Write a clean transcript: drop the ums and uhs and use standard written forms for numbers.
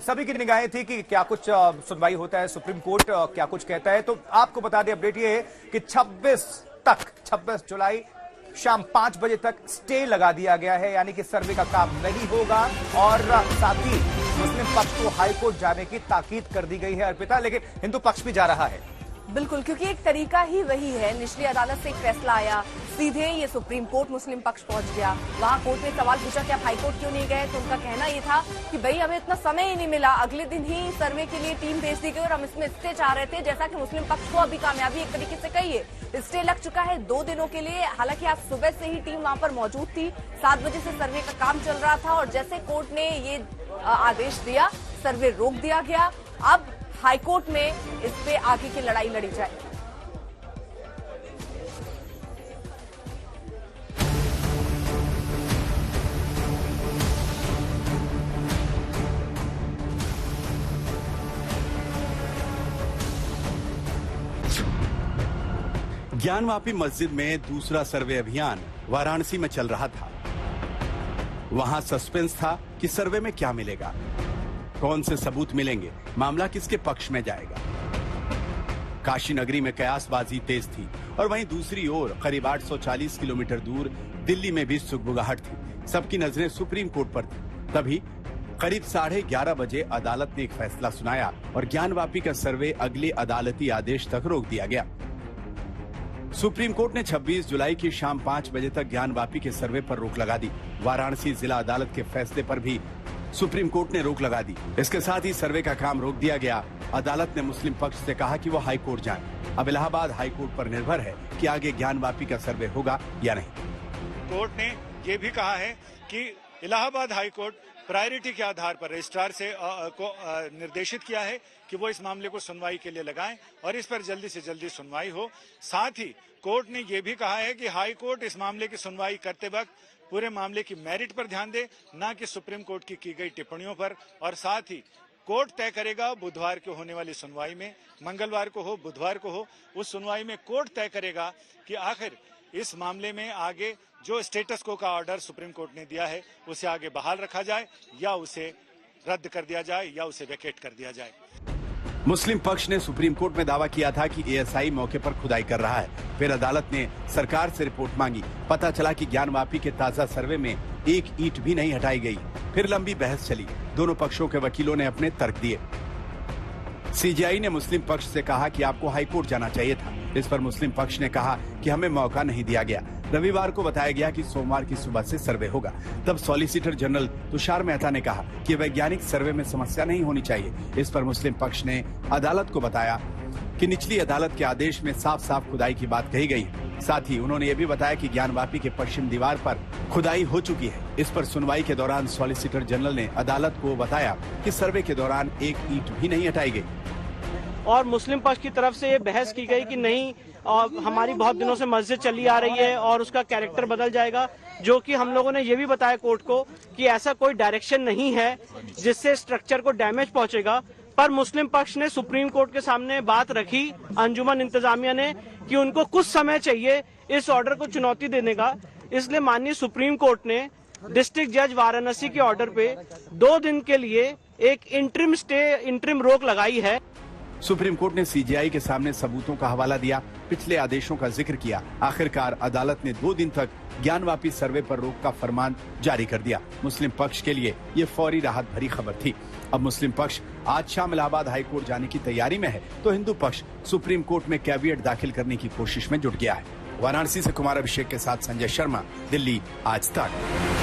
सभी की निगाहें थी कि क्या कुछ सुनवाई होता है, सुप्रीम कोर्ट क्या कुछ कहता है। तो आपको बता दें, अपडेट ये है कि 26 जुलाई शाम 5 बजे तक स्टे लगा दिया गया है, यानी कि सर्वे का काम नहीं होगा। और साथ ही मुस्लिम पक्ष को हाईकोर्ट जाने की ताकीद कर दी गई है अर्पिता, लेकिन हिंदू पक्ष भी जा रहा है। बिल्कुल, क्योंकि एक तरीका ही वही है। निचली अदालत से एक फैसला आया, सीधे ये सुप्रीम कोर्ट मुस्लिम पक्ष पहुंच गया। वहां कोर्ट ने सवाल पूछा कि आप हाई कोर्ट क्यों नहीं गए, तो उनका कहना ये था कि भाई हमें इतना समय ही नहीं मिला, अगले दिन ही सर्वे के लिए टीम भेज दी गई और हम इसमें स्टे चाह रहे थे, जैसा कि मुस्लिम पक्ष को अभी कामयाबी एक तरीके से कही है। स्टे लग चुका है 2 दिनों के लिए। हालांकि आज सुबह से ही टीम वहां पर मौजूद थी, 7 बजे से सर्वे का काम चल रहा था और जैसे कोर्ट ने ये आदेश दिया, सर्वे रोक दिया गया। अब हाईकोर्ट में इस पे आगे की लड़ाई लड़ी जाए। ज्ञानवापी मस्जिद में दूसरा सर्वे अभियान वाराणसी में चल रहा था। वहां सस्पेंस था कि सर्वे में क्या मिलेगा, कौन से सबूत मिलेंगे, मामला किसके पक्ष में जाएगा। काशी नगरी में कयासबाजी तेज थी और वहीं दूसरी ओर करीब 840 किलोमीटर दूर दिल्ली में भी सुगबुगाहट थी। सबकी नजरें सुप्रीम कोर्ट पर थी। तभी करीब 11:30 बजे अदालत ने एक फैसला सुनाया और ज्ञानवापी का सर्वे अगले अदालती आदेश तक रोक दिया गया। सुप्रीम कोर्ट ने 26 जुलाई की शाम 5 बजे तक ज्ञानवापी के सर्वे पर रोक लगा दी। वाराणसी जिला अदालत के फैसले पर भी सुप्रीम कोर्ट ने रोक लगा दी। इसके साथ ही सर्वे का काम रोक दिया गया। अदालत ने मुस्लिम पक्ष से कहा कि वो हाई कोर्ट जाएं। अब इलाहाबाद हाई कोर्ट पर निर्भर है कि आगे ज्ञानवापी का सर्वे होगा या नहीं। कोर्ट ने ये भी कहा है कि इलाहाबाद हाई कोर्ट प्रायोरिटी के आधार पर रजिस्ट्रार से निर्देशित किया है कि वो इस मामले को सुनवाई के लिए लगाएं और इस पर जल्दी से जल्दी सुनवाई हो। साथ ही कोर्ट ने ये भी कहा है कि हाई कोर्ट इस मामले की सुनवाई करते वक्त पूरे मामले की मेरिट पर ध्यान दे, न कि सुप्रीम कोर्ट की गई टिप्पणियों पर। और साथ ही कोर्ट तय करेगा बुधवार को होने वाली सुनवाई में, मंगलवार को हो बुधवार को हो, उस सुनवाई में कोर्ट तय करेगा कि आखिर इस मामले में आगे जो स्टेटस को का ऑर्डर सुप्रीम कोर्ट ने दिया है उसे आगे बहाल रखा जाए या उसे रद्द कर दिया जाए या उसे वैकेट कर दिया जाए। मुस्लिम पक्ष ने सुप्रीम कोर्ट में दावा किया था कि एएसआई मौके पर खुदाई कर रहा है। फिर अदालत ने सरकार से रिपोर्ट मांगी। पता चला कि ज्ञानवापी के ताजा सर्वे में एक ईंट भी नहीं हटाई गई। फिर लंबी बहस चली। दोनों पक्षों के वकीलों ने अपने तर्क दिए। सीजेआई ने मुस्लिम पक्ष से कहा कि आपको हाईकोर्ट जाना चाहिए था। इस पर मुस्लिम पक्ष ने कहा कि हमें मौका नहीं दिया गया। रविवार को बताया गया कि सोमवार की सुबह से सर्वे होगा। तब सॉलिसिटर जनरल तुषार मेहता ने कहा कि वैज्ञानिक सर्वे में समस्या नहीं होनी चाहिए। इस पर मुस्लिम पक्ष ने अदालत को बताया कि निचली अदालत के आदेश में साफ साफ खुदाई की बात कही गई है। साथ ही उन्होंने ये भी बताया कि ज्ञानवापी के पश्चिम दीवार पर खुदाई हो चुकी है। इस पर सुनवाई के दौरान सॉलिसिटर जनरल ने अदालत को बताया कि सर्वे के दौरान एक ईंट भी नहीं हटाई गई। और मुस्लिम पक्ष की तरफ से ये बहस की गई कि नहीं, हमारी बहुत दिनों से मस्जिद चली आ रही है और उसका कैरेक्टर बदल जाएगा, जो कि हम लोगों ने ये भी बताया कोर्ट को कि ऐसा कोई डायरेक्शन नहीं है जिससे स्ट्रक्चर को डैमेज पहुंचेगा। पर मुस्लिम पक्ष ने सुप्रीम कोर्ट के सामने बात रखी, अंजुमन इंतजामिया ने, कि उनको कुछ समय चाहिए इस ऑर्डर को चुनौती देने का। इसलिए माननीय सुप्रीम कोर्ट ने डिस्ट्रिक्ट जज वाराणसी के ऑर्डर पे 2 दिन के लिए एक इंटरिम रोक लगाई है। सुप्रीम कोर्ट ने सीजेआई के सामने सबूतों का हवाला दिया, पिछले आदेशों का जिक्र किया। आखिरकार अदालत ने 2 दिन तक ज्ञानवापी सर्वे पर रोक का फरमान जारी कर दिया। मुस्लिम पक्ष के लिए ये फौरी राहत भरी खबर थी। अब मुस्लिम पक्ष आज शाम इलाहाबाद हाईकोर्ट जाने की तैयारी में है, तो हिंदू पक्ष सुप्रीम कोर्ट में कैविएट दाखिल करने की कोशिश में जुट गया है। वाराणसी से कुमार अभिषेक के साथ संजय शर्मा, दिल्ली आज तक।